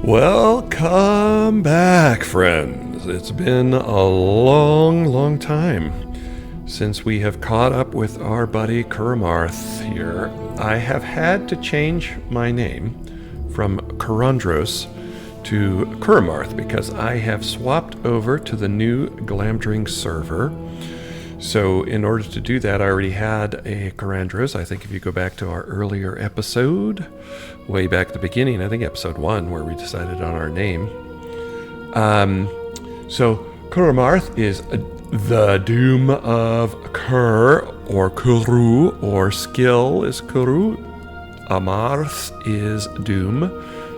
Welcome back, friends. It's been a long time since we have caught up with our buddy Kuramarth here. I have had to change my name from Kurandros to Kuramarth because I have swapped over to the new Glamdring server. So in order to do that, I already had a Kurandros. I think if you go back to our earlier episode, way back at the beginning, I think episode 1, where we decided on our name. So Kuramarth is the doom of Kur, or Kuru, or skill is Kuru. Amarth is doom.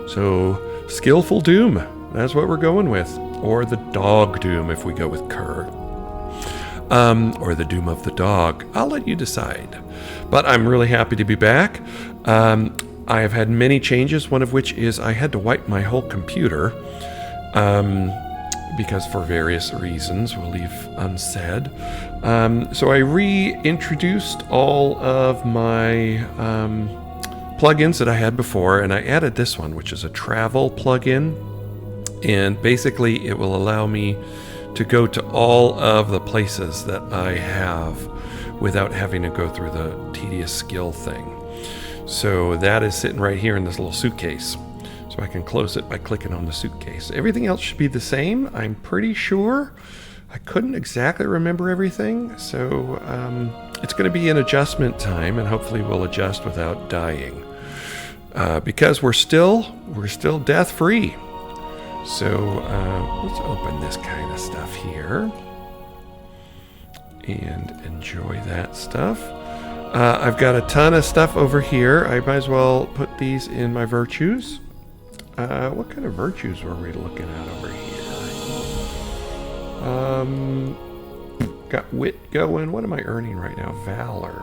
So skillful doom, that's what we're going with. Or the dog doom if we go with Kur. Or the doom of the dog. I'll let you decide. But I'm really happy to be back. I have had many changes, one of which is I had to wipe my whole computer because for various reasons we'll leave unsaid. So I reintroduced all of my plugins that I had before, and I added this one, which is a travel plugin. And basically it will allow me to go to all of the places that I have without having to go through the tedious skill thing. So that is sitting right here in this little suitcase. So I can close it by clicking on the suitcase. Everything else should be the same, I'm pretty sure. I couldn't exactly remember everything, so it's going to be an adjustment time, and hopefully we'll adjust without dying. Because we're still death-free. So let's open this kind of stuff here and enjoy that stuff. I've got a ton of stuff over here. I might as well put these in my virtues. What kind of virtues were we looking at over here? Got wit going. What am I earning right now? Valor.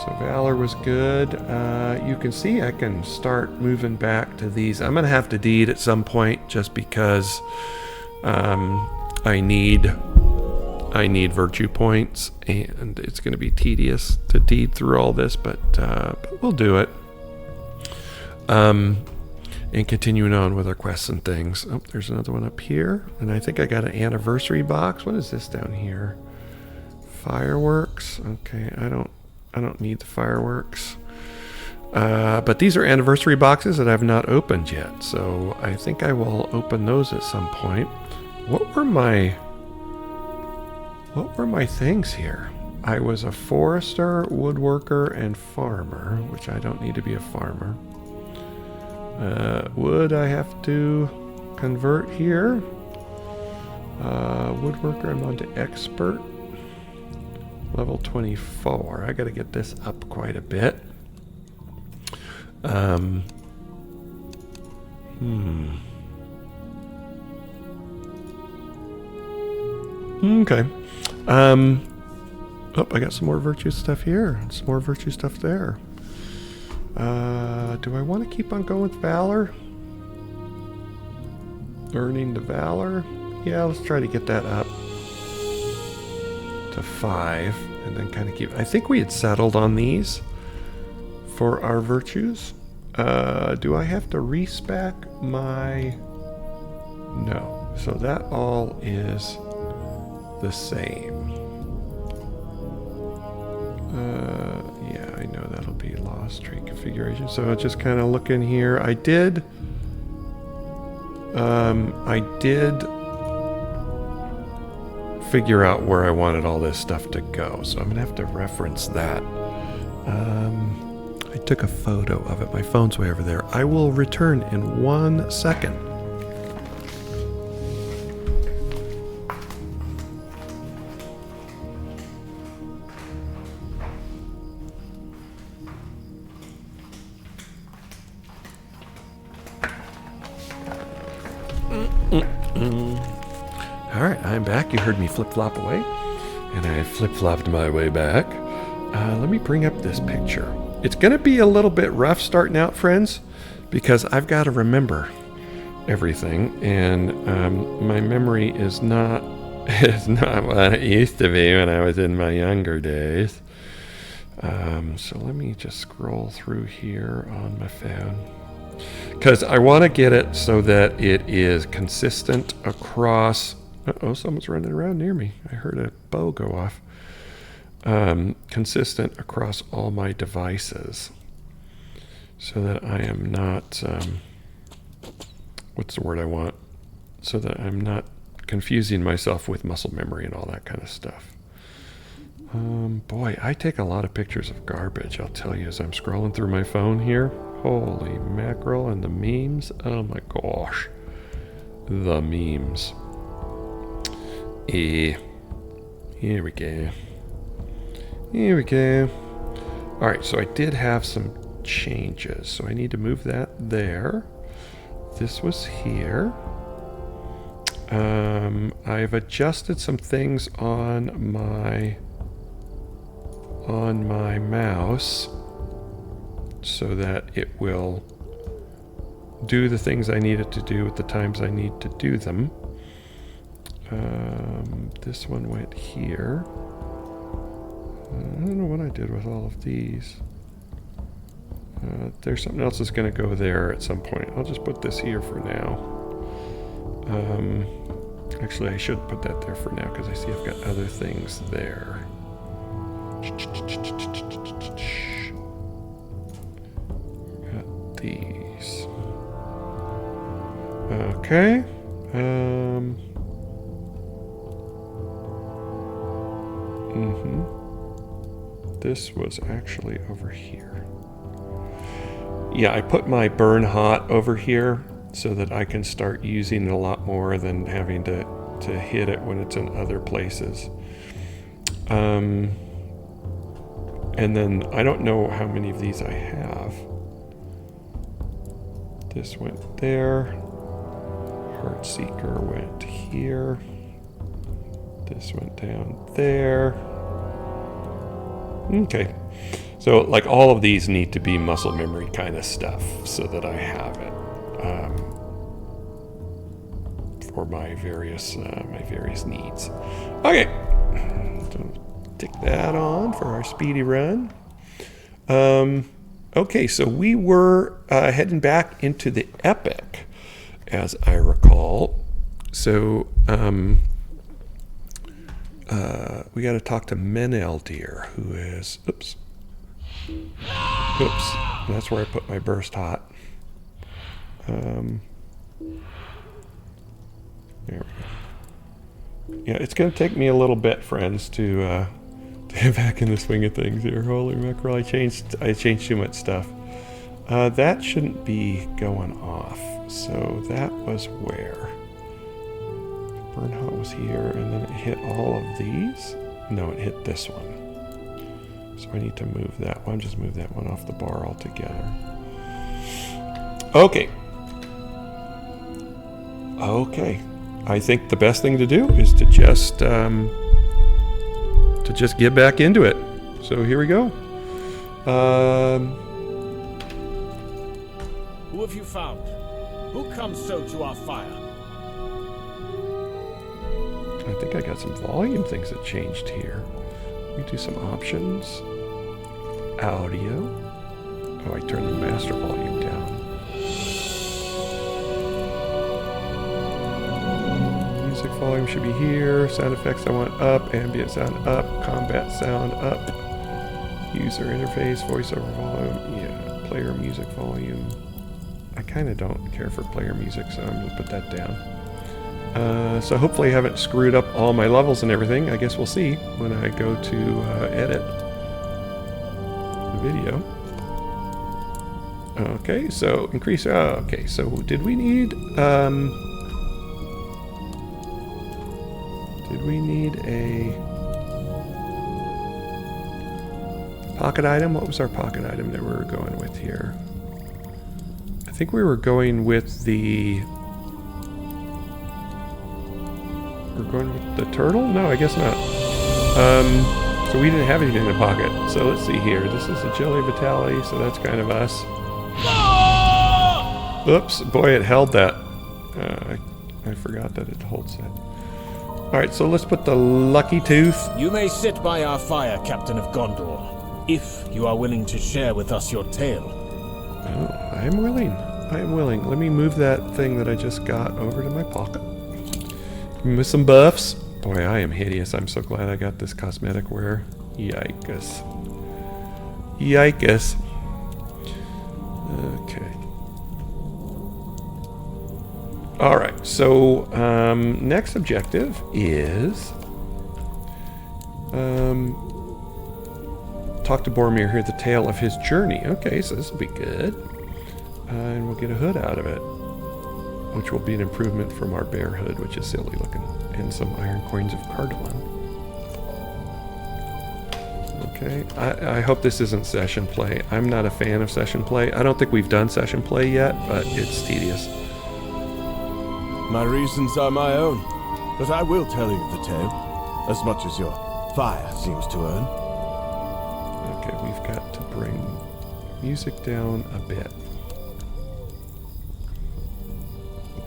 So Valor was good. You can see I can start moving back to these. I'm going to have to deed at some point just because I need virtue points, and it's going to be tedious to deed through all this, but we'll do it. And continuing on with our quests and things. Oh, there's another one up here, and I think I got an anniversary box. What is this down here? Fireworks. Okay, I don't need the fireworks. But these are anniversary boxes that I've not opened yet, so I think I will open those at some point. What were my things here? I was a forester, woodworker, and farmer, which I don't need to be a farmer. Wood I have to convert here. Woodworker, I'm on to expert. Level 24. I got to get this up quite a bit. Okay. Oh, I got some more virtue stuff here. And some more virtue stuff there. Do I want to keep on going with Valor? Earning the Valor? Yeah, let's try to get that up to 5, and then kind of keep. I think we had settled on these for our virtues. Do I have to respec my? No. So that all is the same. Yeah, I know that'll be lost trait configuration. So just kind of looking here. I did figure out where I wanted all this stuff to go, so I'm gonna have to reference that. I took a photo of it. My phone's way over there. I will return in 1 second. Alright, I'm back. You heard me flip-flop away, and I flip-flopped my way back. Let me bring up this picture. It's going to be a little bit rough starting out, friends, because I've got to remember everything, and my memory is not what it used to be when I was in my younger days. So let me just scroll through here on my phone. Because I want to get it so that it is consistent across... Uh-oh, someone's running around near me. I heard a bow go off. Consistent across all my devices. So that I am not... what's the word I want? So that I'm not confusing myself with muscle memory and all that kind of stuff. Boy, I take a lot of pictures of garbage, I'll tell you, as I'm scrolling through my phone here. Holy mackerel, and the memes. Oh my gosh. The memes. Here we go. Here we go. Alright, so I did have some changes. So I need to move that there. This was here. I've adjusted some things on my mouse so that it will do the things I need it to do at the times I need to do them. This one went here. I don't know what I did with all of these. There's something else that's going to go there at some point. I'll just put this here for now. Actually, I should put that there for now because I see I've got other things there. Got these. Okay. This was actually over here. Yeah, I put my burn hot over here so that I can start using it a lot more than having to hit it when it's in other places. And then I don't know how many of these I have. This went there. Heartseeker went here. This went down there. Okay. So like all of these need to be muscle memory kind of stuff so that I have it for my various needs. Okay. So tick that on for our speedy run. Okay, so we were heading back into the Epic, as I recall. So we got to talk to Meneldir, who is... Oops. That's where I put my burst hot. There we go. Yeah, it's going to take me a little bit, friends, to get back in the swing of things here. Holy mackerel, I changed too much stuff. That shouldn't be going off. So that was where? Burn hot was here, and then it hit all of these. No, it hit this one. So I need to move that one. Just move that one off the bar altogether. Okay. Okay. I think the best thing to do is to just get back into it. So here we go. Who have you found? Who comes so to our fire? I think I got some volume things that changed here. Let me do some options. Audio. Oh, I turned the master volume down. Music volume should be here. Sound effects I want up. Ambient sound up. Combat sound up. User interface, voiceover volume. Yeah, player music volume. I kind of don't care for player music, so I'm going to put that down. So hopefully I haven't screwed up all my levels and everything. I guess we'll see when I go to edit the video. Okay, so increase... okay, so did we need a pocket item? What was our pocket item that we were going with here? I think we were going with the... We're going with the turtle? No, I guess not. So we didn't have anything in the pocket. So let's see here. This is Agility Vitality, so that's kind of us. Oops, boy, it held that. I forgot that it holds that. Alright, so let's put the Lucky Tooth. You may sit by our fire, Captain of Gondor, if you are willing to share with us your tale. Oh, I am willing. I am willing. Let me move that thing that I just got over to my pocket. With some buffs. Boy, I am hideous. I'm so glad I got this cosmetic wear. Yikes. Yikes. Okay. Alright, so next objective is talk to Boromir, hear the tale of his journey. Okay, so this will be good. And we'll get a hood out of it, which will be an improvement from our bear hood, which is silly looking, and some iron coins of Cardolan. Okay, I hope this isn't session play. I'm not a fan of session play. I don't think we've done session play yet, but it's tedious. My reasons are my own, but I will tell you the tale, as much as your fire seems to earn. Okay, we've got to bring music down a bit.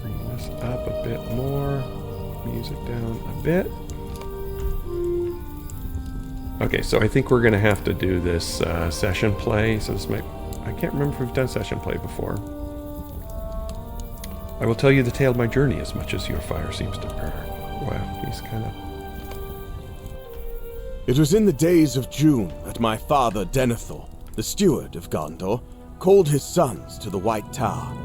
Bring this up a bit more. Music down a bit. Okay, so I think we're going to have to do this session play. So this might... I can't remember if we've done session play before. I will tell you the tale of my journey as much as your fire seems to burn. Wow, he's kind of... It was in the days of June that my father Denethor, the steward of Gondor, called his sons to the White Tower.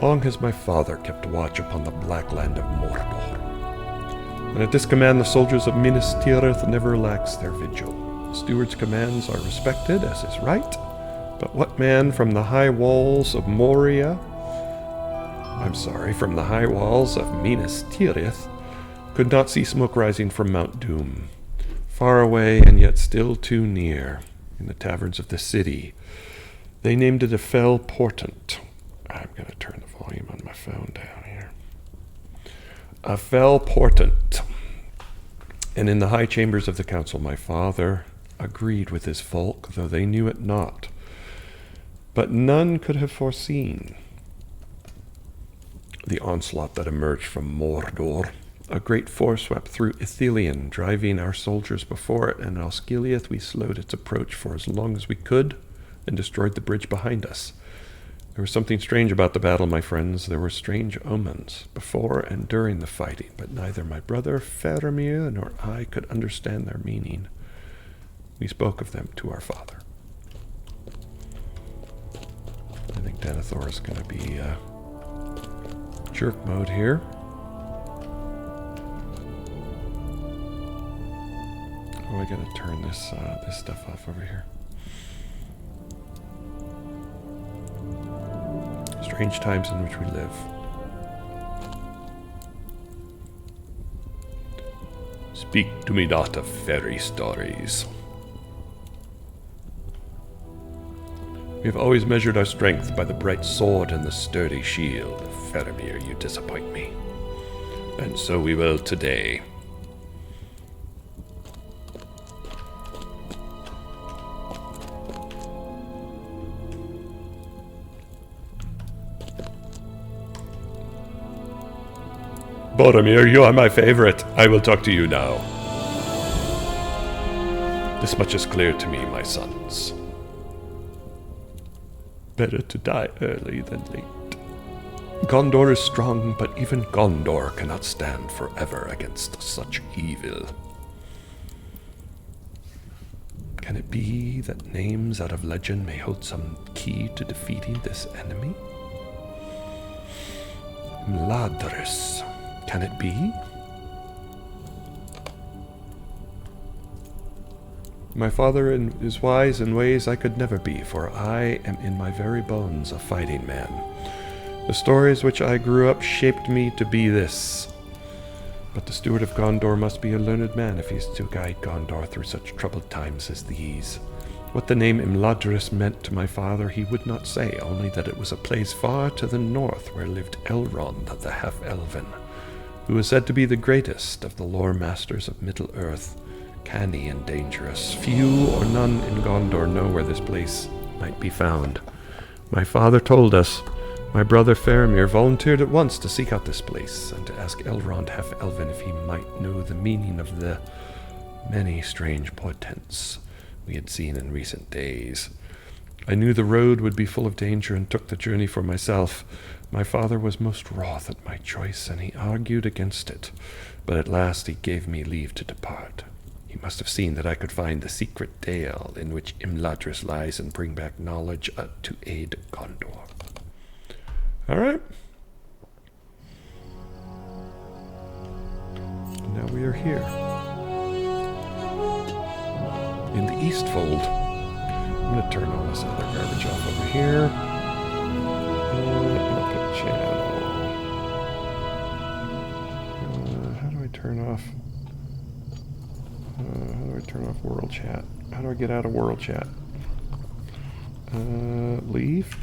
Long has my father kept watch upon the black land of Mordor. And at this command the soldiers of Minas Tirith never relax their vigil. The steward's commands are respected, as is right, but what man from the high walls of from the high walls of Minas Tirith could not see smoke rising from Mount Doom, far away and yet still too near, in the taverns of the city. They named it a fell portent. I'm going to turn the volume on my phone down here. A fell portent. And in the high chambers of the council my father agreed with his folk, though they knew it not. But none could have foreseen the onslaught that emerged from Mordor. A great force swept through Ithilien, driving our soldiers before it, and in Osgiliath we slowed its approach for as long as we could, and destroyed the bridge behind us. There was something strange about the battle, my friends. There were strange omens before and during the fighting, but neither my brother Faramir nor I could understand their meaning. We spoke of them to our father. I think Denethor is going to be jerk mode here. Oh, I gotta turn this this stuff off over here. Strange times in which we live. Speak to me not of fairy stories. We have always measured our strength by the bright sword and the sturdy shield. Faramir, you disappoint me. And so we will today. Boromir, you are my favorite. I will talk to you now. This much is clear to me, my sons. Better to die early than late. Gondor is strong, but even Gondor cannot stand forever against such evil. Can it be that names out of legend may hold some key to defeating this enemy? Mladris. Can it be? My father is wise in ways I could never be, for I am in my very bones a fighting man. The stories which I grew up shaped me to be this. But the steward of Gondor must be a learned man if he is to guide Gondor through such troubled times as these. What the name Imladris meant to my father he would not say, only that it was a place far to the north where lived Elrond the Half-Elven, who is said to be the greatest of the lore masters of Middle-earth, canny and dangerous. Few or none in Gondor know where this place might be found. My father told us. My brother Faramir volunteered at once to seek out this place, and to ask Elrond Half-Elven if he might know the meaning of the many strange portents we had seen in recent days. I knew the road would be full of danger and took the journey for myself. My father was most wroth at my choice, and he argued against it, but at last he gave me leave to depart. He must have seen that I could find the secret dale in which Imladris lies and bring back knowledge to aid Gondor. All right. And now we are here. In the Eastfold. I'm going to turn all this other garbage off over here. Output channel. How do I turn off? How do I turn off world chat? How do I get out of world chat? Leave.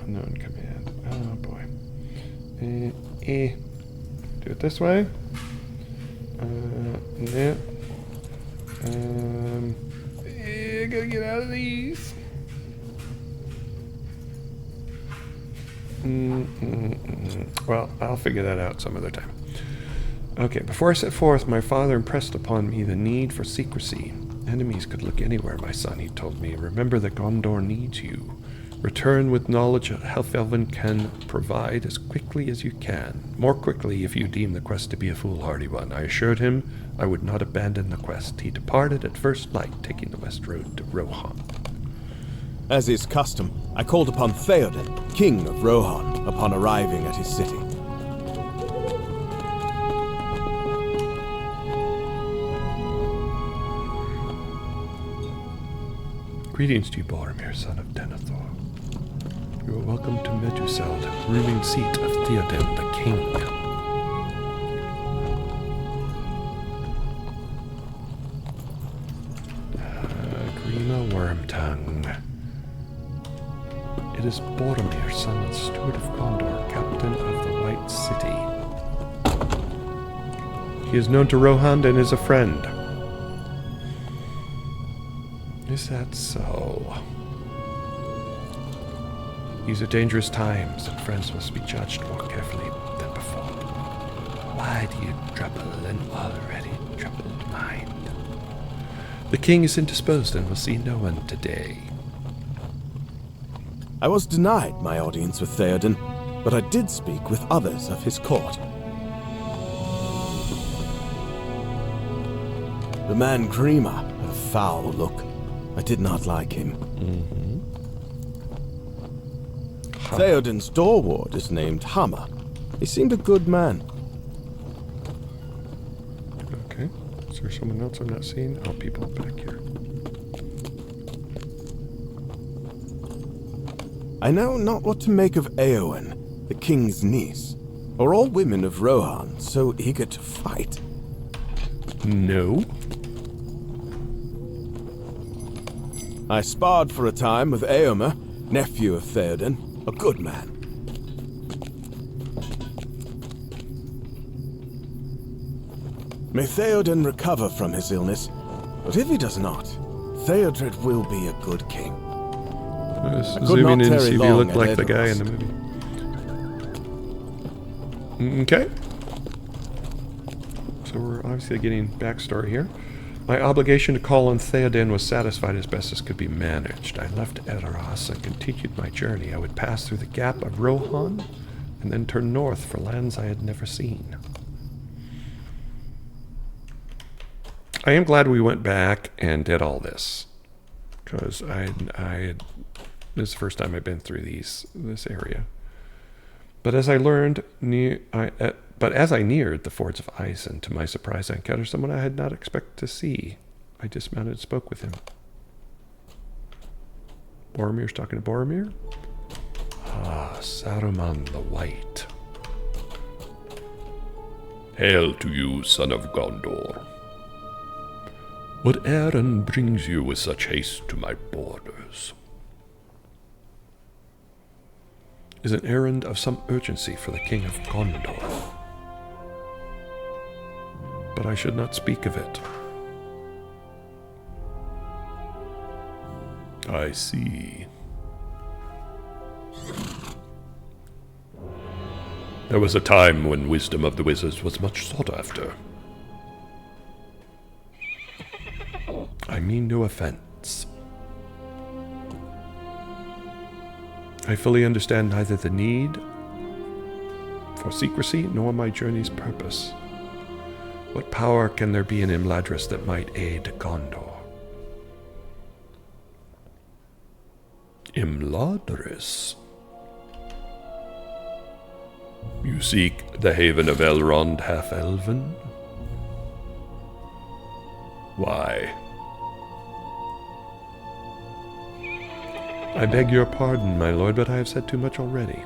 Unknown command. Oh boy. Do it this way. Yeah. Gotta get out of these. Well, I'll figure that out some other time. Okay, before I set forth, my father impressed upon me the need for secrecy. Enemies could look anywhere, my son, he told me. Remember that Gondor needs you. Return with knowledge Helfelvin can provide as quickly as you can. More quickly if you deem the quest to be a foolhardy one. I assured him I would not abandon the quest. He departed at first light, taking the west road to Rohan. As is custom, I called upon Theoden, king of Rohan, upon arriving at his city. Greetings to you, Boromir, son of Denethor. You are welcome to Meduseld, ruling seat of Theoden the king. Grima Wormtongue. It is Boromir, son and steward of Gondor, captain of the White City. He is known to Rohan and is a friend. Is that so? These are dangerous times, and friends must be judged more carefully than before. Why do you trouble an already troubled mind? The king is indisposed and will see no one today. I was denied my audience with Theoden, but I did speak with others of his court. The man Grima had a foul look. I did not like him. Theoden's door ward is named Hammer. He seemed a good man. Okay. Is there someone else I'm not seeing? Oh, people back here. I know not what to make of Eowyn, the king's niece. Are all women of Rohan so eager to fight? No. I sparred for a time with Eomer, nephew of Theoden, a good man. May Theoden recover from his illness, but if he does not, Theodred will be a good king. Zooming in to see if you look like the guy in the movie. Okay. So we're obviously getting backstory here. My obligation to call on Theoden was satisfied as best as could be managed. I left Edoras and continued my journey. I would pass through the gap of Rohan and then turn north for lands I had never seen. I am glad we went back and did all this, because this is the first time I've been through this area. But as I neared the Fords of Ice, and to my surprise I encountered someone I had not expected to see. I dismounted and spoke with him. Boromir's talking to Boromir? Ah, Saruman the White. Hail to you, son of Gondor. What errand brings you with such haste to my borders? Is an errand of some urgency for the king of Gondor. But I should not speak of it. I see. There was a time when wisdom of the wizards was much sought after. I mean no offense. I fully understand neither the need for secrecy nor my journey's purpose. What power can there be in Imladris that might aid Gondor? Imladris? You seek the haven of Elrond half-elven? Why? I beg your pardon, my lord, but I have said too much already.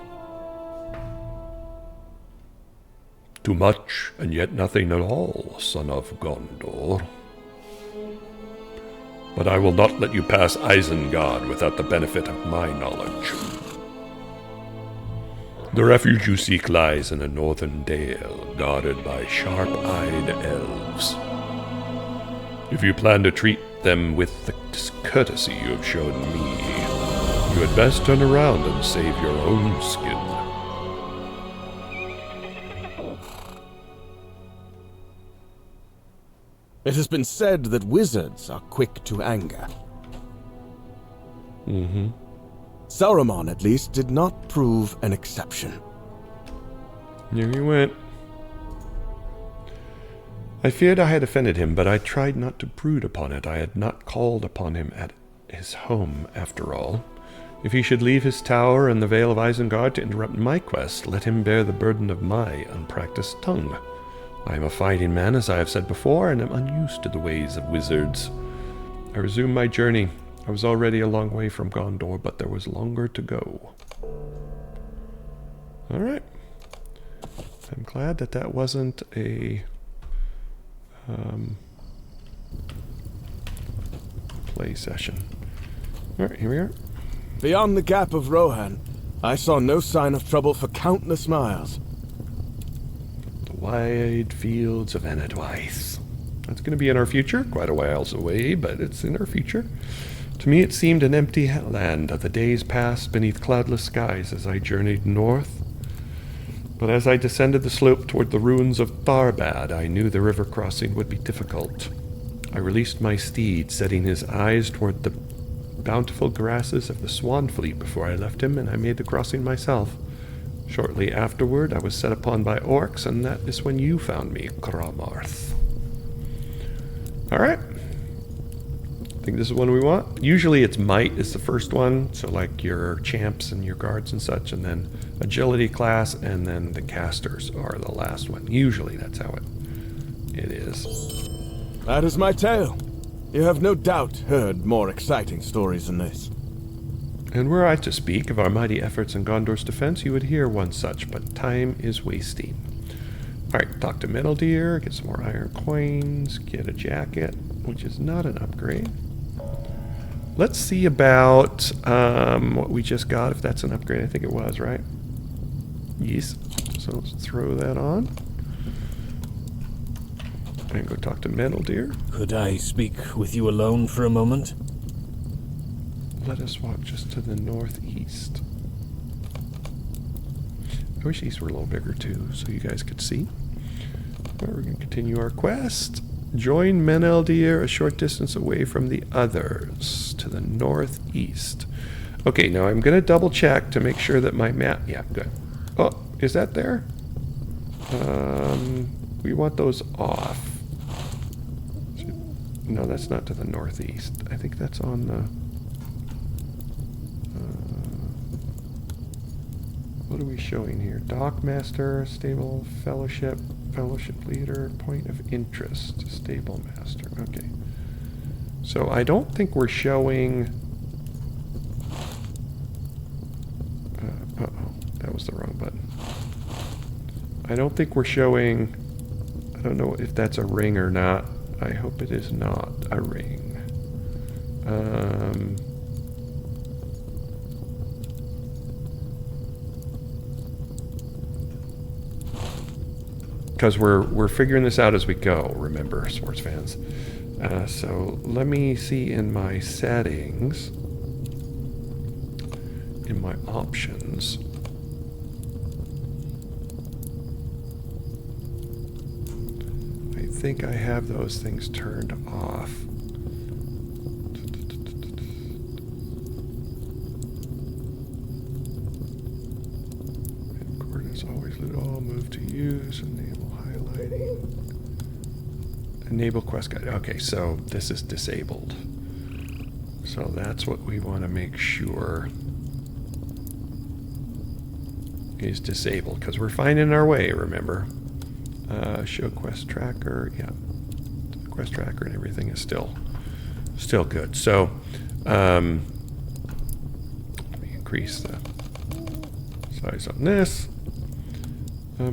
Too much, and yet nothing at all, son of Gondor. But I will not let you pass Isengard without the benefit of my knowledge. The refuge you seek lies in a northern dale, guarded by sharp-eyed elves. If you plan to treat them with the discourtesy you have shown me, you had best turn around and save your own skin. It has been said that wizards are quick to anger. Saruman, at least, did not prove an exception. Here he went. I feared I had offended him, but I tried not to brood upon it. I had not called upon him at his home, after all. If he should leave his tower in the Vale of Isengard to interrupt my quest, let him bear the burden of my unpracticed tongue. I am a fighting man, as I have said before, and am unused to the ways of wizards. I resumed my journey. I was already a long way from Gondor, but there was longer to go. Alright. I'm glad that that wasn't a play session. Alright, here we are. Beyond the Gap of Rohan, I saw no sign of trouble for countless miles. The wide fields of Enedwaith. That's going to be in our future, quite a whiles away, but it's in our future. To me it seemed an empty land. The days passed beneath cloudless skies as I journeyed north. But as I descended the slope toward the ruins of Tharbad, I knew the river crossing would be difficult. I released my steed, setting his eyes toward the bountiful grasses of the Swanfleet before I left him, and I made the crossing myself. Shortly afterward, I was set upon by orcs, and that is when you found me, Cromarth. Alright. I think this is one we want. Usually it's might is the first one, so like your champs and your guards and such, and then agility class, and then the casters are the last one. Usually that's how it is. That is my tale. You have no doubt heard more exciting stories than this. And were I to speak of our mighty efforts in Gondor's defense, you would hear one such, but time is wasting. Alright, talk to Metaldeer, get some more iron coins, get a jacket, which is not an upgrade. Let's see about what we just got, if that's an upgrade. I think it was, right? Yes. So let's throw that on. And go talk to Metaldeer. Could I speak with you alone for a moment? Let us walk just to the northeast. I wish these were a little bigger too, so you guys could see. Well, we're going to continue our quest. Join Meneldir a short distance away from the others, to the northeast. Okay, now I'm going to double check to make sure that my map... Yeah, good. Oh, is that there? We want those off. No, that's not to the northeast. I think that's on the... what are we showing here? Dockmaster, stable, fellowship leader, point of interest, stable master. Okay. So I don't think we're showing... uh-oh, that was the wrong button. I don't think we're showing... I don't know if that's a ring or not. I hope it is not a ring. Because we're figuring this out as we go, remember, sports fans. So let me see in my settings, in my options. think I have those things turned off. Coordinates always let all move to use. Enable highlighting. Enable quest guide. Okay, so this is disabled. So that's what we want to make sure is disabled, because we're finding our way, remember. Show quest tracker. Yeah, quest tracker and everything is still good. So let me increase the size on this.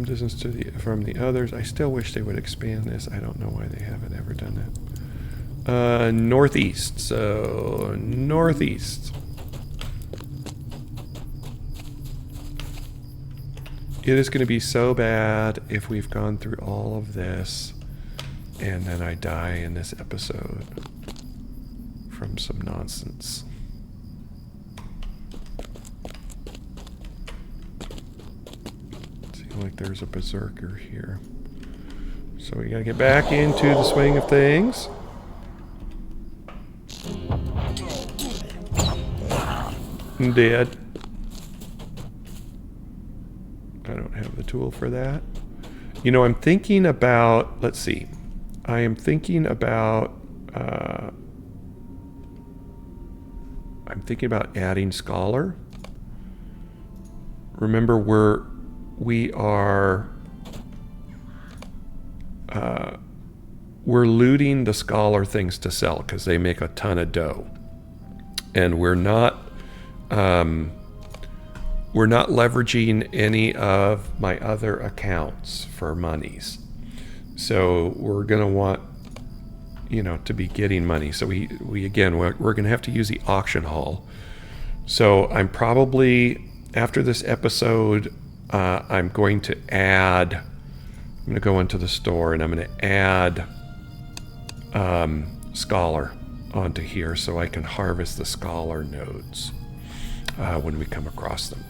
Distance from the others. I still wish they would expand this. I don't know why they haven't ever done that. Northeast. So northeast. It is going to be so bad if we've gone through all of this and then I die in this episode from some nonsense. Seems like there's a berserker here. So we got to get back into the swing of things. I'm dead. I don't have the tool for that. You know, I'm thinking about, let's see. I am thinking about, adding Scholar. Remember, we're looting the Scholar things to sell because they make a ton of dough. And we're not leveraging any of my other accounts for monies. So we're going to want, to be getting money. So we're going to have to use the auction hall. So I'm probably, after this episode, I'm going to go into the store and I'm going to add Scholar onto here so I can harvest the Scholar nodes when we come across them.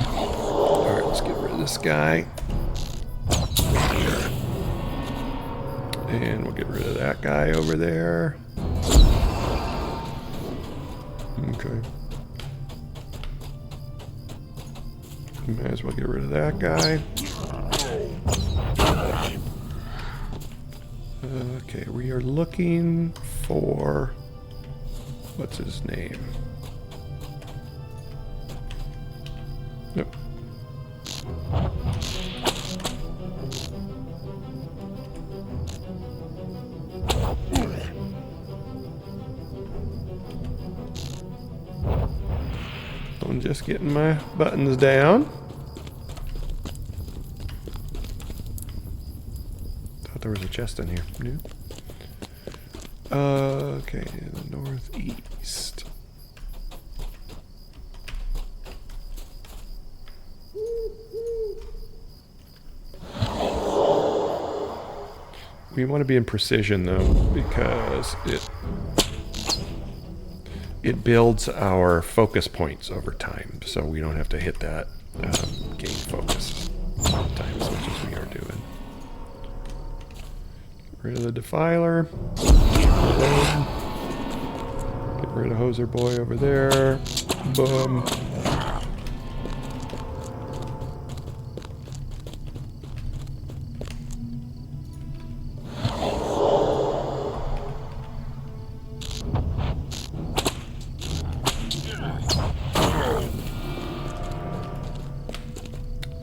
Alright, let's get rid of this guy. And we'll get rid of that guy over there. Okay. Might as well get rid of that guy. Okay, we are looking for... what's his name? Nope. I'm just getting my buttons down. Thought there was a chest in here. Nope. Okay, the northeast. We want to be in precision though, because it builds our focus points over time, so we don't have to hit that gain focus all the time as much as we are doing. Get rid of the defiler. Get rid of Hoser Boy over there. Boom.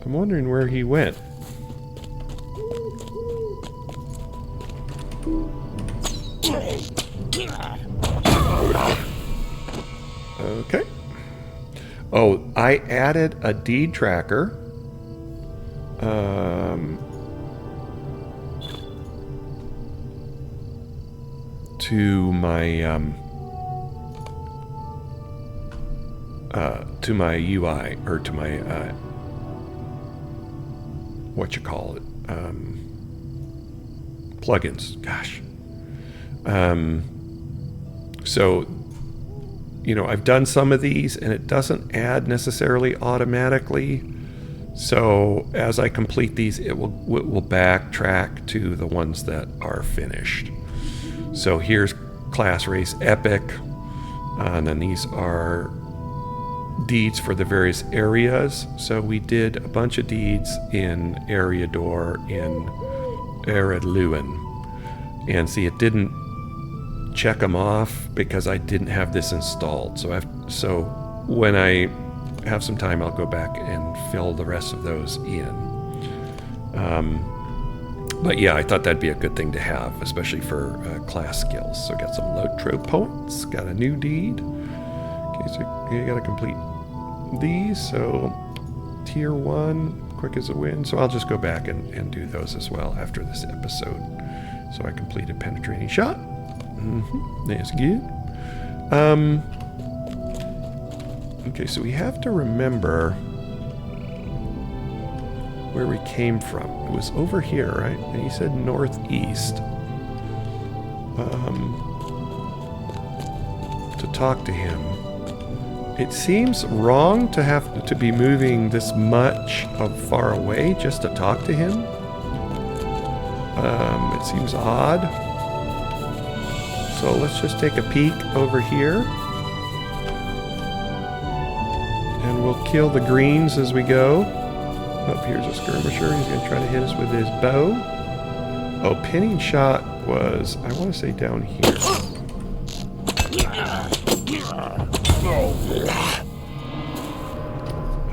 I'm wondering where he went. Okay. Oh, I added a deed tracker. To my UI, or to my plugins. Gosh. So, I've done some of these and it doesn't add necessarily automatically So as I complete these, it will backtrack to the ones that are finished. So here's class race epic, and then these are deeds for the various areas. So we did a bunch of deeds in Eriador, in Ered Luin, and see, it didn't check them off because I didn't have this installed. So when I have some time, I'll go back and fill the rest of those in. But yeah, I thought that'd be a good thing to have, especially for class skills. So got some Lotro points, got a new deed. Okay, so you gotta complete these. So tier 1, quick as a win. So I'll just go back and do those as well after this episode. So I completed penetrating shot. That's good. Okay, so we have to remember where we came from. It was over here, right? And he said northeast. To talk to him. It seems wrong to have to be moving this much far away just to talk to him. It seems odd. So let's just take a peek over here. And we'll kill the greens as we go. Oh, here's a skirmisher. He's going to try to hit us with his bow. Oh, pinning shot was, I want to say, down here.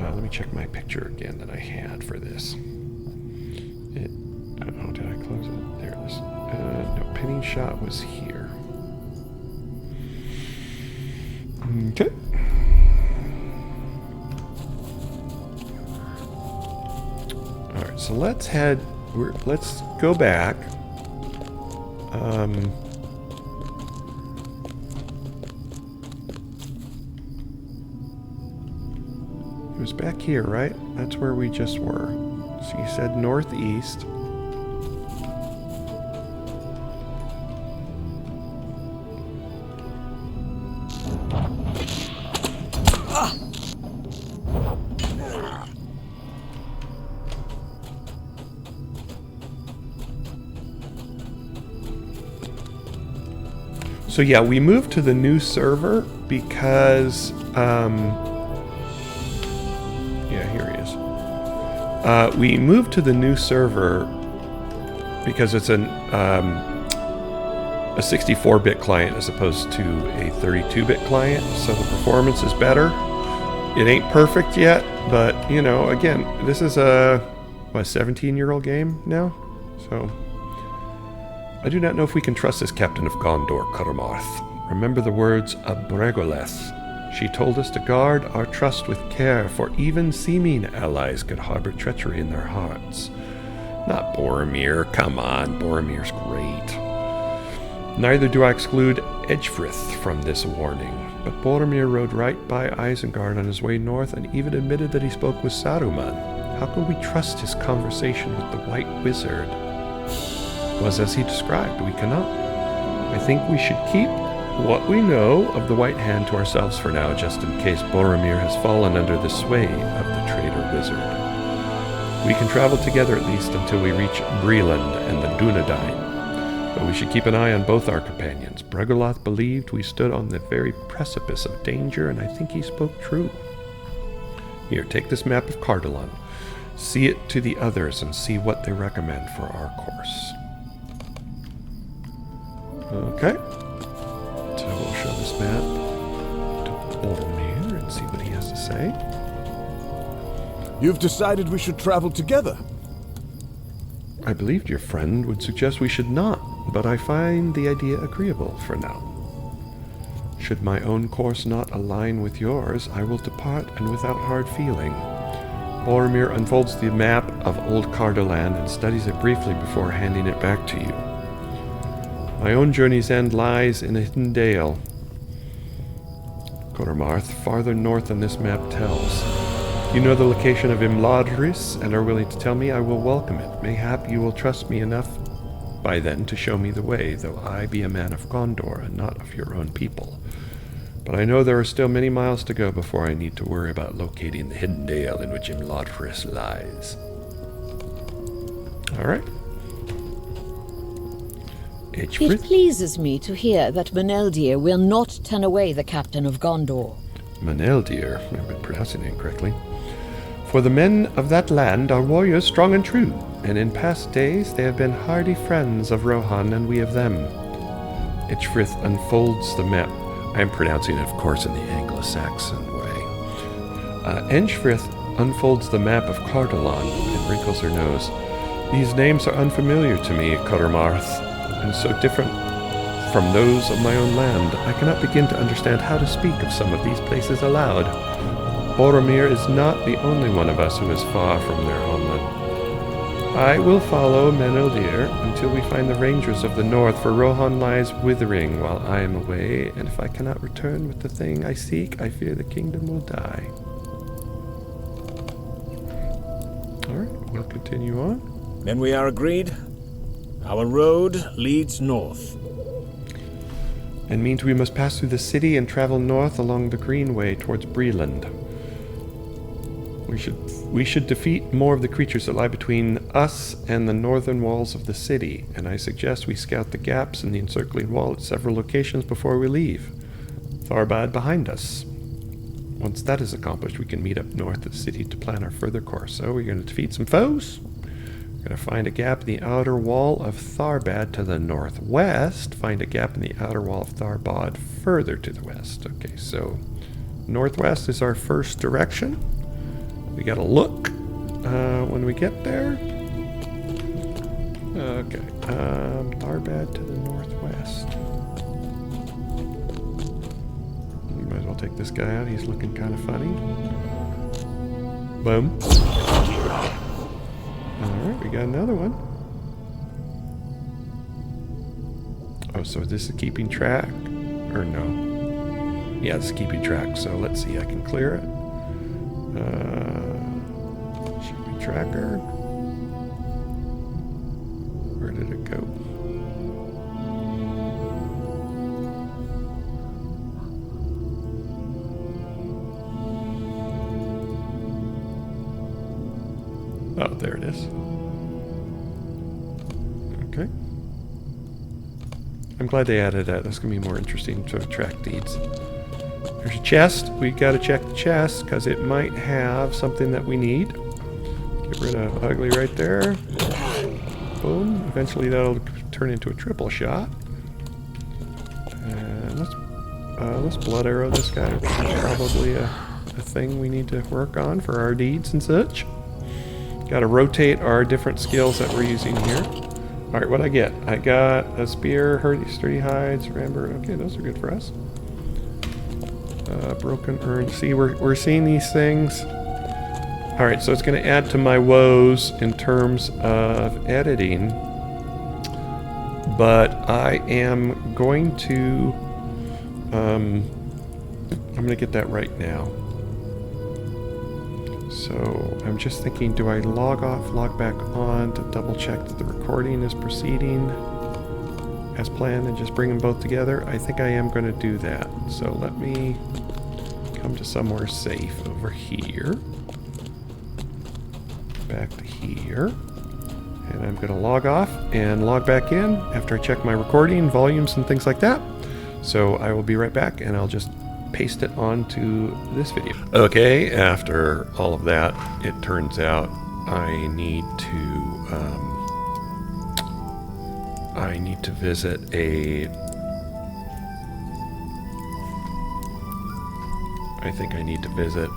Let me check my picture again that I had for this. Oh, did I close it? There it is. No, pinning shot was here. Okay. Alright, so let's go back. It was back here, right? That's where we just were. So you said northeast. So yeah, we moved to the new server because, yeah, here he is. We moved to the new server because it's a 64-bit client as opposed to a 32-bit client, so the performance is better. It ain't perfect yet, but, you know, again, this is a 17-year-old game now, so... I do not know if we can trust this captain of Gondor, Coromarth. Remember the words of Bregoleth. She told us to guard our trust with care, for even seeming allies could harbor treachery in their hearts. Not Boromir. Come on, Boromir's great. Neither do I exclude Edgefrith from this warning, but Boromir rode right by Isengard on his way north and even admitted that he spoke with Saruman. How can we trust his conversation with the White Wizard? Was as he described. We cannot. I think we should keep what we know of the White Hand to ourselves for now, just in case Boromir has fallen under the sway of the traitor wizard. We can travel together at least until we reach Breland and the Dunedain, but we should keep an eye on both our companions. Bregoloth believed we stood on the very precipice of danger, and I think he spoke true. Here, take this map of Cardolan. See it to the others and see what they recommend for our course. Okay, so we'll show this map to Boromir and see what he has to say. You've decided we should travel together. I believed your friend would suggest we should not, but I find the idea agreeable for now. Should my own course not align with yours, I will depart and without hard feeling. Boromir unfolds the map of Old Cardolan and studies it briefly before handing it back to you. My own journey's end lies in a hidden dale. Coromarth, farther north than this map tells. You know the location of Imladris and are willing to tell me, I will welcome it. Mayhap you will trust me enough by then to show me the way, though I be a man of Gondor and not of your own people. But I know there are still many miles to go before I need to worry about locating the hidden dale in which Imladris lies. Alright. It Edgefrith? pleases me to hear that Meneldir will not turn away the captain of Gondor. Meneldir, I've been pronouncing it incorrectly. For the men of that land are warriors strong and true, and in past days they have been hardy friends of Rohan and we of them. Edgefrith unfolds the map. I am pronouncing it, of course, in the Anglo-Saxon way. Edgefrith unfolds the map of Cardolan and wrinkles her nose. These names are unfamiliar to me, Cuttermarth, and so different from those of my own land. I cannot begin to understand how to speak of some of these places aloud. Boromir is not the only one of us who is far from their homeland. I will follow Meneldir until we find the rangers of the north, for Rohan lies withering while I am away, and if I cannot return with the thing I seek, I fear the kingdom will die. Alright, we'll continue on. Then we are agreed. Our road leads north. And means we must pass through the city and travel north along the Greenway towards Breland. We should defeat more of the creatures that lie between us and the northern walls of the city, and I suggest we scout the gaps in the encircling wall at several locations before we leave. Tharbad behind us. Once that is accomplished, we can meet up north of the city to plan our further course. So we're going to defeat some foes. We're going to find a gap in the outer wall of Tharbad to the northwest. Find a gap in the outer wall of Tharbad further to the west. Okay, so northwest is our first direction. We got to look when we get there. Okay, Tharbad to the northwest. We might as well take this guy out. He's looking kind of funny. Boom. Alright, we got another one. Oh, so this is keeping track? Or no? Yeah, this is keeping track, so let's see, I can clear it. Shipping tracker. Where did it go? Oh, there it is. Okay. I'm glad they added that. That's going to be more interesting to track deeds. There's a chest. We got to check the chest because it might have something that we need. Get rid of Ugly right there. Boom. Eventually that'll turn into a triple shot. And let's blood arrow this guy. That's probably a thing we need to work on for our deeds and such. Got to rotate our different skills that we're using here. Alright, what'd I get? I got a spear, sturdy hides, ramber. Okay, those are good for us. Broken urn. See, we're seeing these things. Alright, so it's going to add to my woes in terms of editing. But I am going to... I'm going to get that right now. So I'm just thinking, do I log off, log back on to double check that the recording is proceeding as planned and just bring them both together? I think I am going to do that. So let me come to somewhere safe over here. Back to here. And I'm going to log off and log back in after I check my recording, volumes, and things like that. So I will be right back, and I'll just paste it onto this video. Okay, after all of that, it turns out I need to visit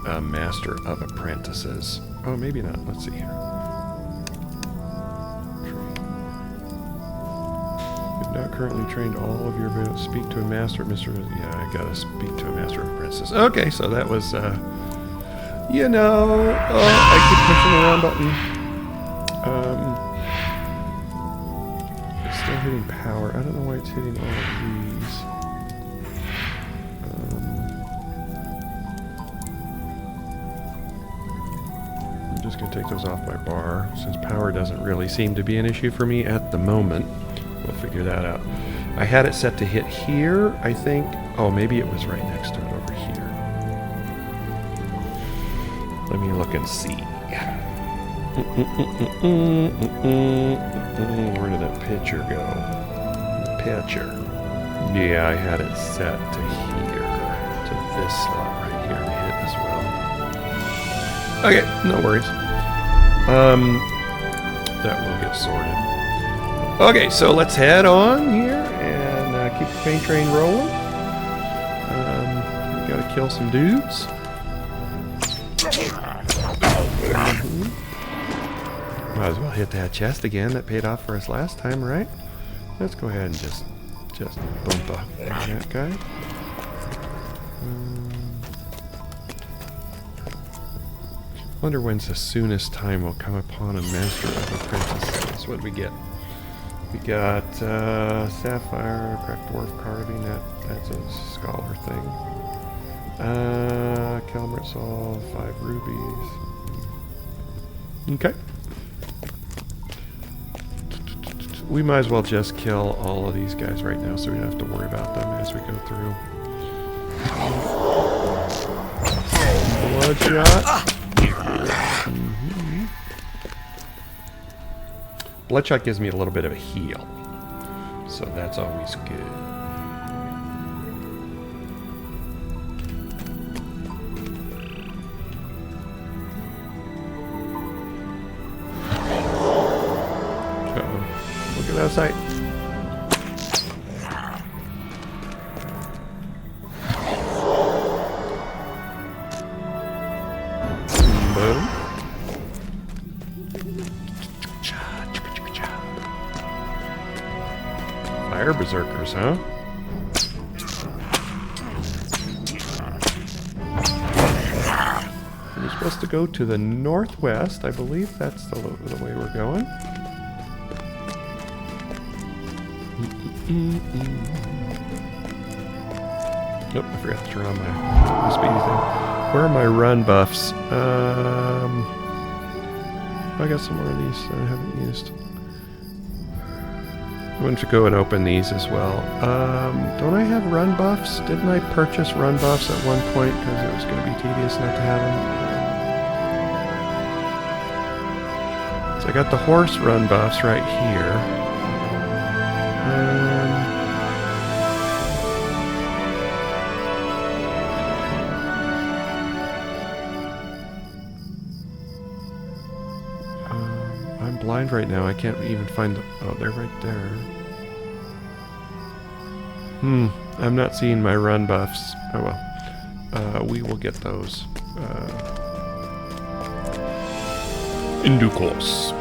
a Master of Apprentices. Oh, maybe not. Let's see here. You've not currently trained all of your abilities. Speak to a master, Mr. Yeah, I gotta speak to a Master of Apprentices. Okay, so that was, you know, I keep pushing the wrong button. It's still hitting power. I don't know why it's hitting all of these. I'm just gonna take those off my bar, since power doesn't really seem to be an issue for me at the moment. We'll figure that out. I had it set to hit here, I think. Oh, maybe it was right next to it over here. Let me look and see. Where did that picture go? The picture. Yeah, I had it set to here. To this slot right here to hit as well. Okay, no worries. That will get sorted. Okay, so let's head on here and keep the paint train rolling. We gotta kill some dudes. Might as well hit that chest again. That paid off for us last time, right? Let's go ahead and just bump up that guy. Wonder when's the soonest time we'll come upon a master of apprentices. What do we get? We got sapphire, cracked dwarf carving. That's a scholar thing. Calamite Sol, 5 rubies. Okay. We might as well just kill all of these guys right now so we don't have to worry about them as we go through. Bloodshot. Bloodshot gives me a little bit of a heal, so that's always good. Uh-oh. Look at that sight. Boom. Fire berserkers, huh? We're supposed to go to the northwest. I believe that's the way we're going. Nope, I forgot to turn on my speedy thing. Where are my run buffs? I got some more of these that I haven't used. I'm going to go and open these as well. Don't I have run buffs? Didn't I purchase run buffs at one point because it was going to be tedious not to have them? So I got the horse run buffs right here. I'm blind right now. I can't even find the... Oh, they're right there. I'm not seeing my run buffs. Oh well. We will get those in due course.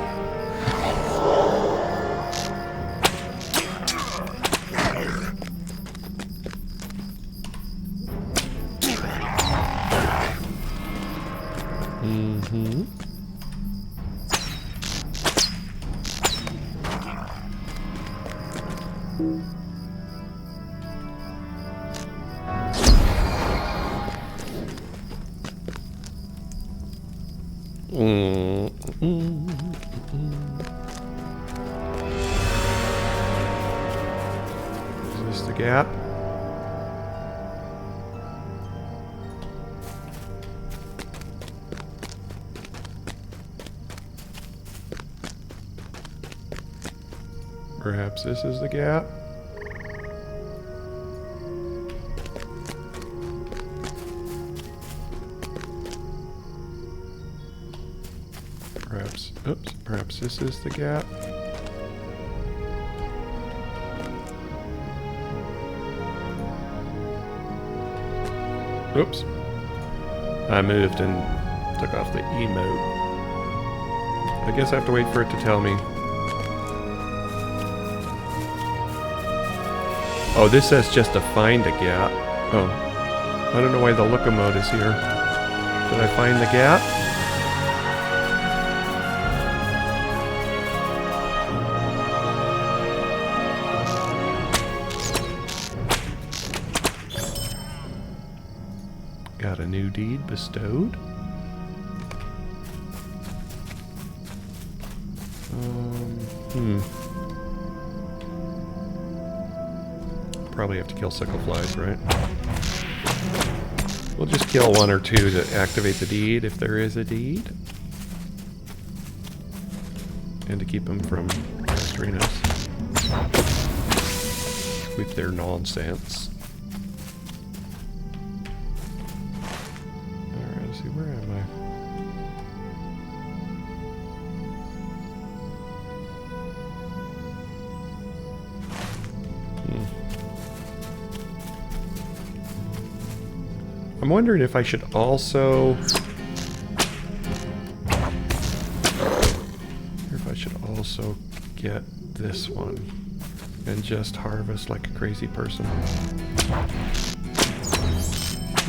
Is this the gap? Perhaps this is the gap? Perhaps this is the gap. Oops. I moved and took off the emote. I guess I have to wait for it to tell me. Oh, this says just to find a gap. Oh. I don't know why the looker mode is here. Did I find the gap? Got a new deed bestowed. probably have to kill sickle flies, right? We'll just kill 1 or 2 to activate the deed, if there is a deed. And to keep them from pestering us with their nonsense. Alright, let's see, where am I? I'm wondering if I should also... get this one and just harvest like a crazy person.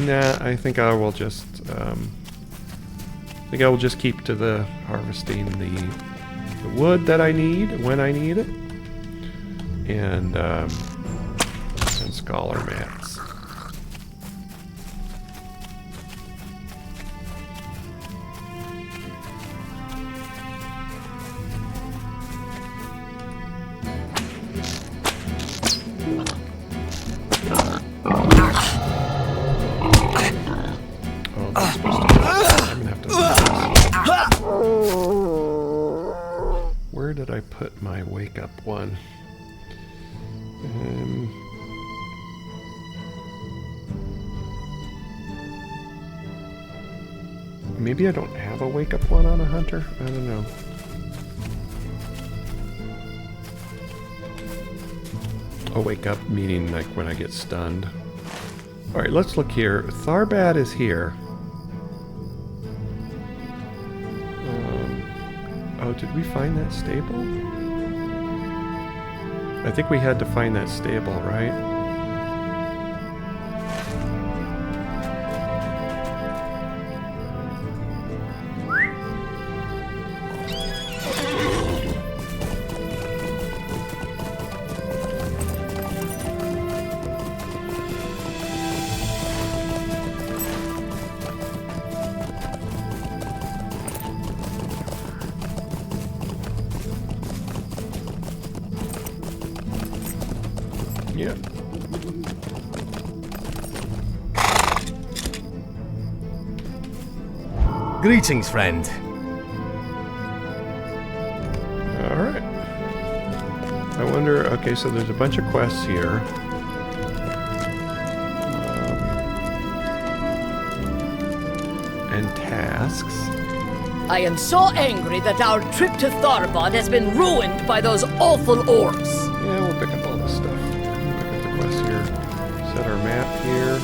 Nah, I think I will just keep to the harvesting the wood that I need when I need it, and scholar mats. Where did I put my wake up one? Maybe I don't have a wake up one on a hunter? I don't know. A wake up meaning like when I get stunned. Alright, let's look here. Tharbad is here. Oh, did we find that stable? I think we had to find that stable, right? Yeah. Greetings, friend. Alright. I wonder... Okay, so there's a bunch of quests here. And tasks. I am so angry that our trip to Tharbad has been ruined by those awful orcs. Yeah, we'll pick up all this stuff. Pick up the quests here. Set our map here.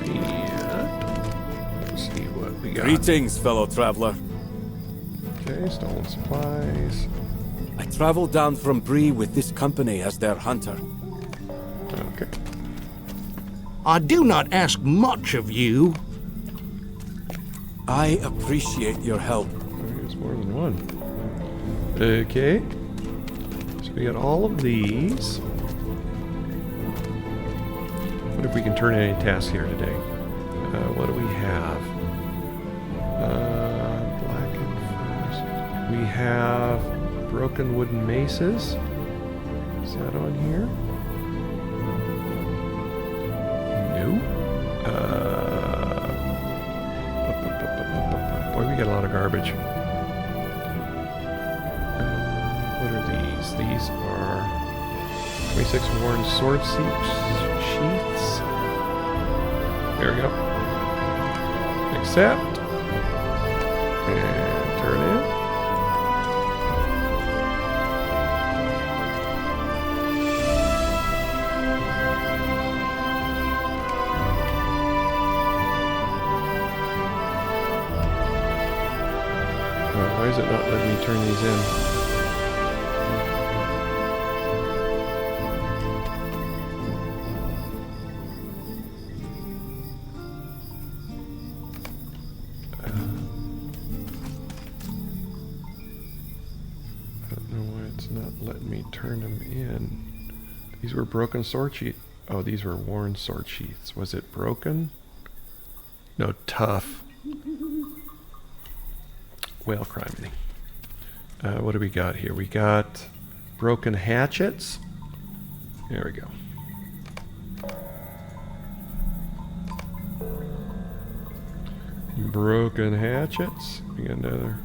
And let's see what we got. Greetings, fellow traveler. Okay, stolen supplies. I traveled down from Bree with this company as their hunter. Okay. I do not ask much of you. I appreciate your help. There's more than one. Okay. So we got all of these. What if we can turn in any tasks here today? What do we have? Blackened Forest. We have broken wooden maces. Is that on here? No. Boy, we got a lot of garbage. What are these? These are 26 worn sword sheaths. There we go. Accept. And turn in. Why is it not letting me turn these in? I don't know why it's not letting me turn them in. These were broken sword sheaths. Oh, these were worn sword sheaths. Was it broken? No, tough. Well, criminy. What do we got here? We got Broken hatchets. There we go. Broken hatchets. We got another.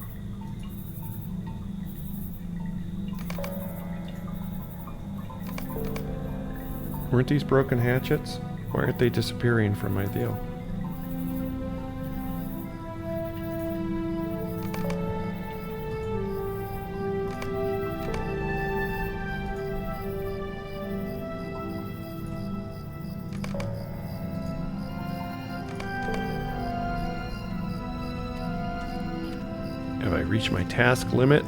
Weren't these broken hatchets? Why aren't they disappearing from my deal? Have I reached my task limit?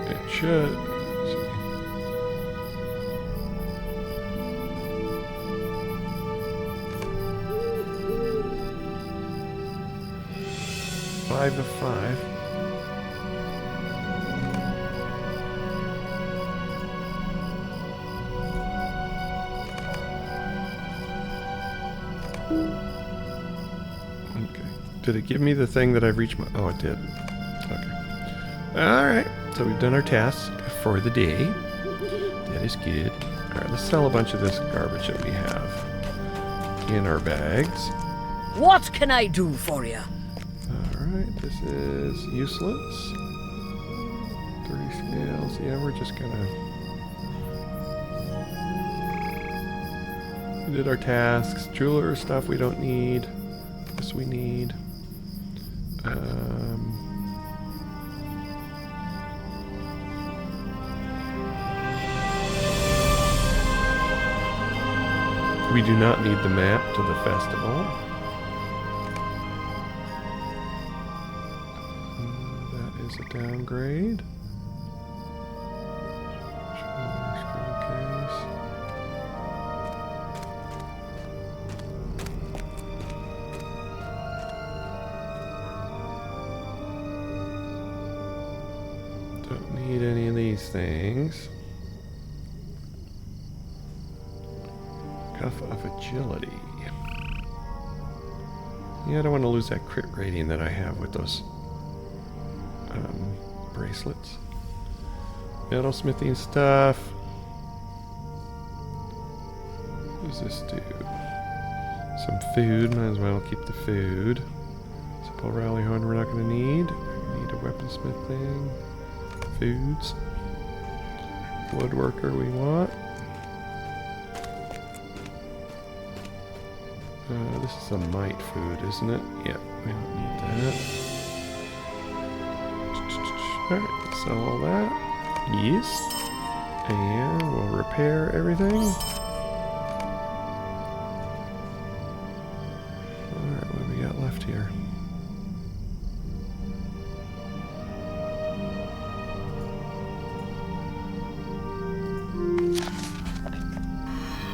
It should. Five of 5. Did it give me the thing that I've reached my... Oh, it did. Okay. Alright. So we've done our task for the day. That is good. Alright, let's sell a bunch of this garbage that we have in our bags. What can I do for you? Alright, this is useless. 3 scales. Yeah, we're just gonna... We did our tasks. Jeweler stuff we don't need. This we need. We do not need the map to the festival. That is a downgrade. Don't need any of these things. Cuff of agility. Yeah, I don't want to lose that crit rating that I have with those bracelets. Metalsmithing stuff. What does this do? Some food. Might as well keep the food. Simple rally horn we're not going to need. We need a weaponsmith thing. Foods. Woodworker we want. This is a mite food, isn't it? Yeah, we don't need that. Alright, let's sell all that. Yes. And we'll repair everything. Alright, what do we got left here?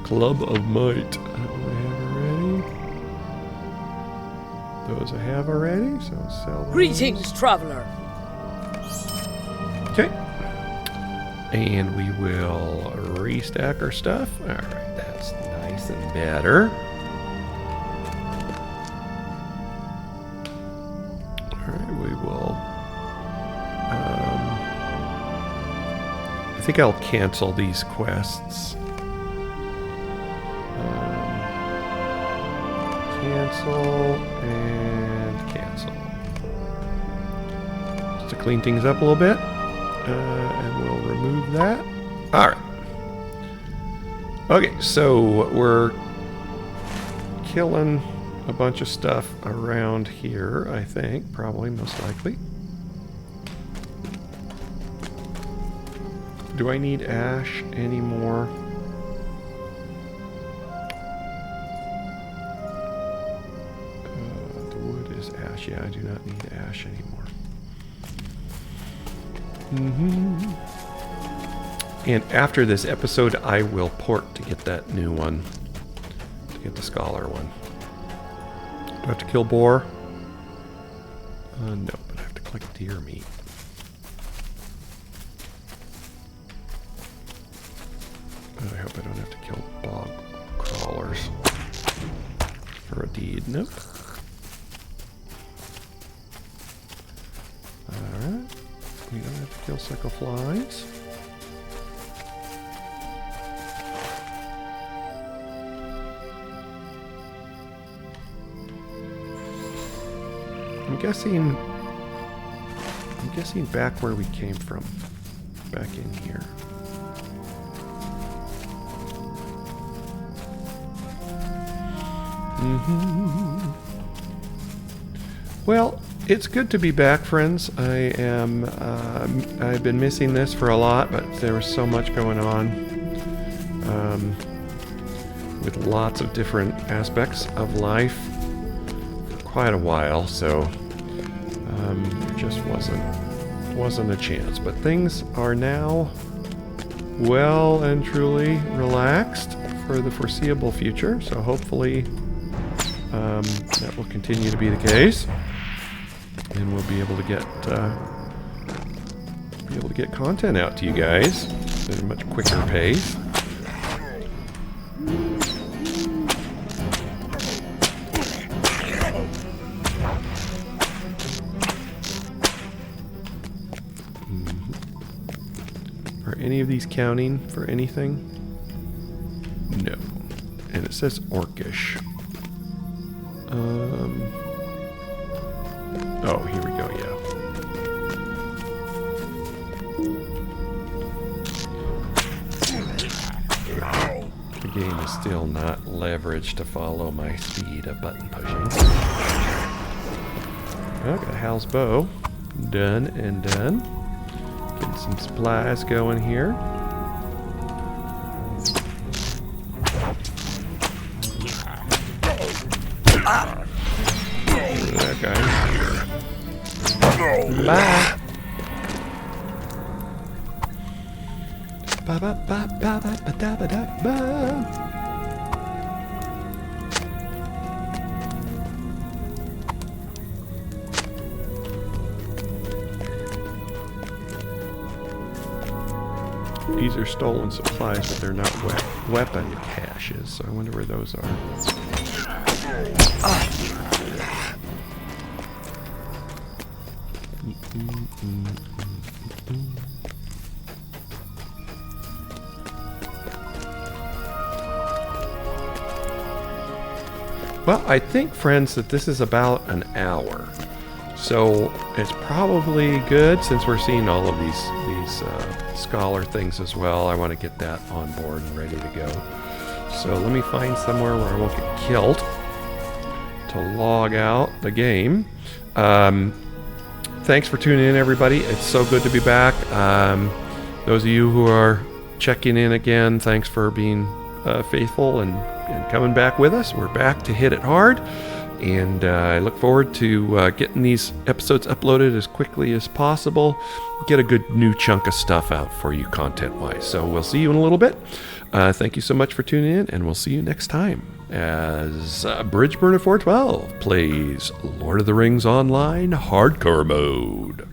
Club of Might. Those I have already, so I'll sell those. Greetings, traveler. Okay. And we will restack our stuff. Alright, that's nice and better. Alright, we will... I think I'll cancel these quests. Cancel and cancel. Just to clean things up a little bit. And we'll remove that. Alright. Okay, so we're killing a bunch of stuff around here, I think. Probably, most likely. Do I need ash anymore? Yeah, I do not need ash anymore. And after this episode, I will port to get that new one. To get the scholar one. Do I have to kill boar? No, but I have to collect deer meat. Nope. Alright. We don't have to kill circle flies. I'm guessing back where we came from. Back in here. Well, it's good to be back, friends. I've been missing this for a lot, but there was so much going on with lots of different aspects of life for quite a while, so there just wasn't a chance. But things are now well and truly relaxed for the foreseeable future, so hopefully that will continue to be the case, and we'll be able to get content out to you guys at a much quicker pace. Are any of these counting for anything? No. And it says Orcish. Oh, here we go, yeah. The game is still not leveraged to follow my speed of button pushing. Oh, got Hal's bow. Done and done. Getting some supplies going here. That guy. Bye. Ba ba ba ba ba ba da ba da ba. These are stolen supplies, but they're not weapon caches, so I wonder where those are. Well, I think, friends, that this is about an hour. So it's probably good, since we're seeing all of these scholar things as well. I want to get that on board and ready to go. So let me find somewhere where I won't get killed to log out the game. Thanks for tuning in, everybody. It's so good to be back. Those of you who are checking in again, thanks for being faithful and coming back with us. We're back to hit it hard, and I look forward to getting these episodes uploaded as quickly as possible. Get a good new chunk of stuff out for you content-wise. So we'll see you in a little bit. Thank you so much for tuning in, and we'll see you next time as Bridgeburner 412 plays Lord of the Rings Online Hardcore Mode.